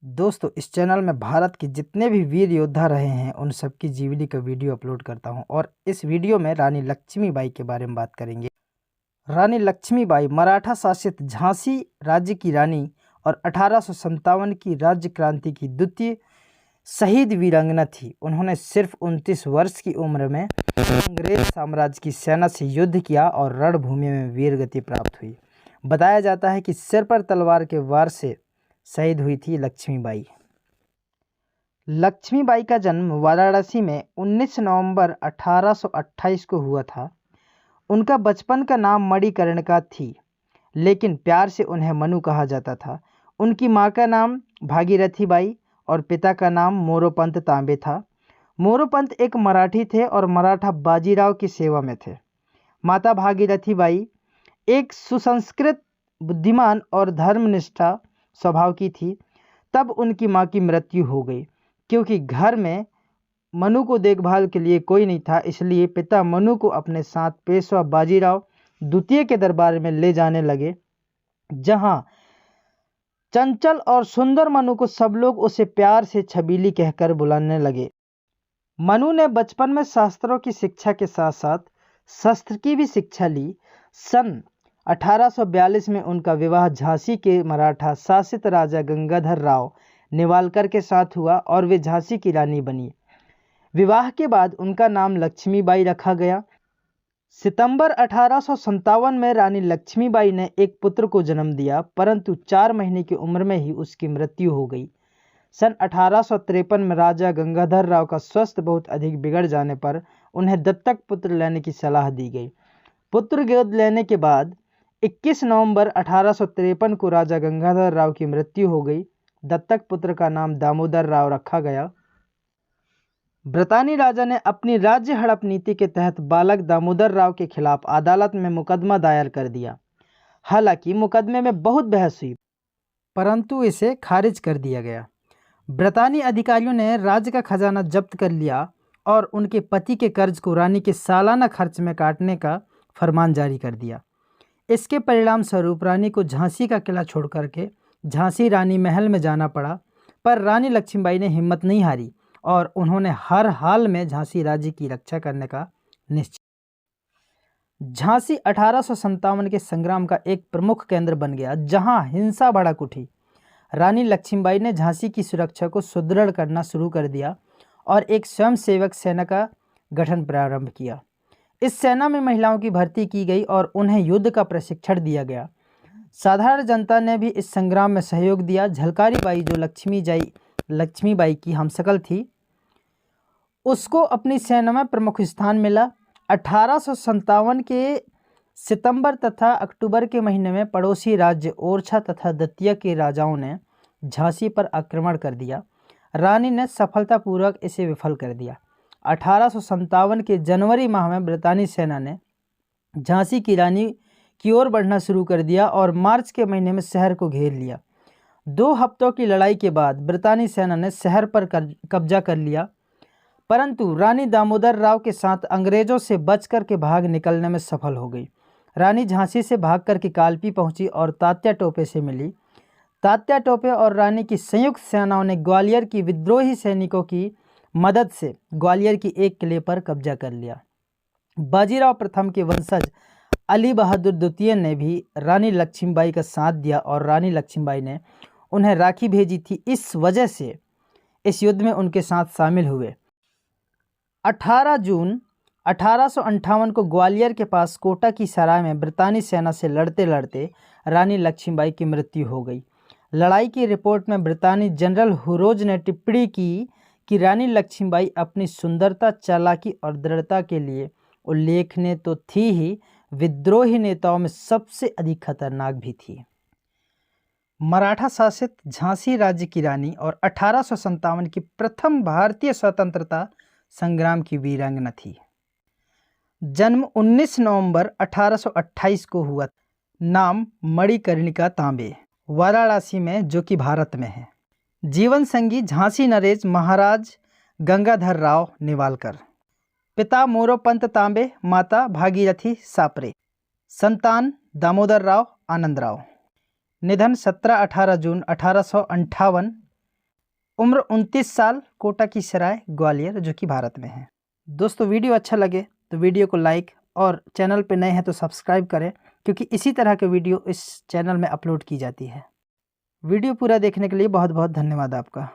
दोस्तों, इस चैनल में भारत के जितने भी वीर योद्धा रहे हैं उन सब की जीवनी का वीडियो अपलोड करता हूं और इस वीडियो में रानी लक्ष्मीबाई के बारे में बात करेंगे। रानी लक्ष्मीबाई मराठा शासित झांसी राज्य की रानी और 1857 की राज्य क्रांति की द्वितीय शहीद वीरांगना थी। उन्होंने सिर्फ 29 वर्ष की उम्र में अंग्रेज साम्राज्य की सेना से युद्ध किया और रणभूमि में वीरगति प्राप्त हुई। बताया जाता है कि सिर पर तलवार के वार से शहीद हुई थी लक्ष्मीबाई। लक्ष्मीबाई का जन्म वाराणसी में 19 नवंबर 1828 को हुआ था। उनका बचपन का नाम मणिकर्णिका थी, लेकिन प्यार से उन्हें मनु कहा जाता था। उनकी माँ का नाम भागीरथी बाई और पिता का नाम मोरोपंत तांबे था। मोरोपंत एक मराठी थे और मराठा बाजीराव की सेवा में थे। माता भागीरथी बाई एक सुसंस्कृत, बुद्धिमान और धर्मनिष्ठा स्वभाव की थी। तब उनकी मां की मृत्यु हो गई क्योंकि घर में मनु को देखभाल के लिए कोई नहीं था। इसलिए पिता मनु को अपने साथ पेशवा बाजीराव द्वितीय के दरबार में ले जाने लगे, जहां चंचल और सुंदर मनु को सब लोग उसे प्यार से छबीली कहकर बुलाने लगे। मनु ने बचपन में शास्त्रों की शिक्षा के साथ साथ शस्त्र की भी शिक्षा ली। सन 1842 में उनका विवाह झांसी के मराठा शासित राजा गंगाधर राव नेवालकर के साथ हुआ और वे झांसी की रानी बनी। विवाह के बाद उनका नाम लक्ष्मीबाई रखा गया। सितंबर 1857 में रानी लक्ष्मीबाई ने एक पुत्र को जन्म दिया, परंतु 4 महीने की उम्र में ही उसकी मृत्यु हो गई। सन 1853 में राजा गंगाधर राव का स्वास्थ्य बहुत अधिक बिगड़ जाने पर उन्हें दत्तक पुत्र लेने की सलाह दी गई। पुत्र गोद लेने के बाद 21 नवंबर 1853 को राजा गंगाधर राव की मृत्यु हो गई। दत्तक पुत्र का नाम दामोदर राव रखा गया। ब्रितानी राजा ने अपनी राज्य हड़प नीति के तहत बालक दामोदर राव के खिलाफ अदालत में मुकदमा दायर कर दिया। हालांकि मुकदमे में बहुत बहस हुई, परंतु इसे खारिज कर दिया गया। ब्रितानी अधिकारियों ने राज्य का खजाना जब्त कर लिया और उनके पति के कर्ज को रानी के सालाना खर्च में काटने का फरमान जारी कर दिया। इसके परिणाम स्वरूप रानी को झांसी का किला छोड़ करके झांसी रानी महल में जाना पड़ा, पर रानी लक्ष्मीबाई ने हिम्मत नहीं हारी और उन्होंने हर हाल में झांसी राज्य की रक्षा करने का निश्चय। झांसी 1857 के संग्राम का एक प्रमुख केंद्र बन गया, जहां हिंसा भड़क उठी। रानी लक्ष्मीबाई ने झांसी की सुरक्षा को सुदृढ़ करना शुरू कर दिया और एक स्वयंसेवक सेना का गठन प्रारंभ किया। इस सेना में महिलाओं की भर्ती की गई और उन्हें युद्ध का प्रशिक्षण दिया गया। साधारण जनता ने भी इस संग्राम में सहयोग दिया। झलकारी बाई, जो लक्ष्मीबाई की हमशक्ल थी, उसको अपनी सेना में प्रमुख स्थान मिला। 1857 के सितंबर तथा अक्टूबर के महीने में पड़ोसी राज्य ओरछा तथा दतिया के राजाओं ने झांसी पर आक्रमण कर दिया। रानी ने सफलतापूर्वक इसे विफल कर दिया। 1857 के जनवरी माह में ब्रितानी सेना ने झांसी की रानी की ओर बढ़ना शुरू कर दिया और मार्च के महीने में शहर को घेर लिया। 2 हफ्तों की लड़ाई के बाद ब्रितानी सेना ने शहर पर कब्जा कर लिया, परंतु रानी दामोदर राव के साथ अंग्रेजों से बचकर के भाग निकलने में सफल हो गई। रानी झांसी से भागकर के कालपी पहुंची और तात्या टोपे से मिली। तात्या टोपे और रानी की संयुक्त सेनाओं ने ग्वालियर की विद्रोही सैनिकों की मदद से ग्वालियर की एक किले पर कब्जा कर लिया। बाजीराव प्रथम के वंशज अली बहादुर द्वितीय ने भी रानी लक्ष्मीबाई का साथ दिया और रानी लक्ष्मीबाई ने उन्हें राखी भेजी थी। इस वजह से इस युद्ध में उनके साथ शामिल हुए। 18 जून 1858 को ग्वालियर के पास कोटा की सराय में ब्रितानी सेना से लड़ते लड़ते रानी लक्ष्मीबाई की मृत्यु हो गई। लड़ाई की रिपोर्ट में ब्रितानी जनरल हुरोज ने टिप्पणी की कि रानी लक्ष्मीबाई अपनी सुंदरता, चालाकी और दृढ़ता के लिए उल्लेखनीय तो थी ही, विद्रोही नेताओं में सबसे अधिक खतरनाक भी थी। मराठा शासित झांसी राज्य की रानी और 1857 की प्रथम भारतीय स्वतंत्रता संग्राम की वीरांगना थी। जन्म 19 नवंबर 1828 को हुआ। नाम मणिकर्णिका तांबे, वाराणसी में, जो कि भारत में है। जीवन संगी झांसी नरेश महाराज गंगाधर राव नेवालकर। पिता मोरोपंत तांबे, माता भागीरथी सापरे। संतान दामोदर राव, आनंद राव। निधन 17-18 जून 1858 उम्र 29 साल, कोटा की सराय, ग्वालियर, जो कि भारत में है। दोस्तों वीडियो अच्छा लगे तो वीडियो को लाइक और चैनल पे नए हैं तो सब्सक्राइब करें, क्योंकि इसी तरह के वीडियो इस चैनल में अपलोड की जाती है। वीडियो पूरा देखने के लिए बहुत बहुत धन्यवाद आपका।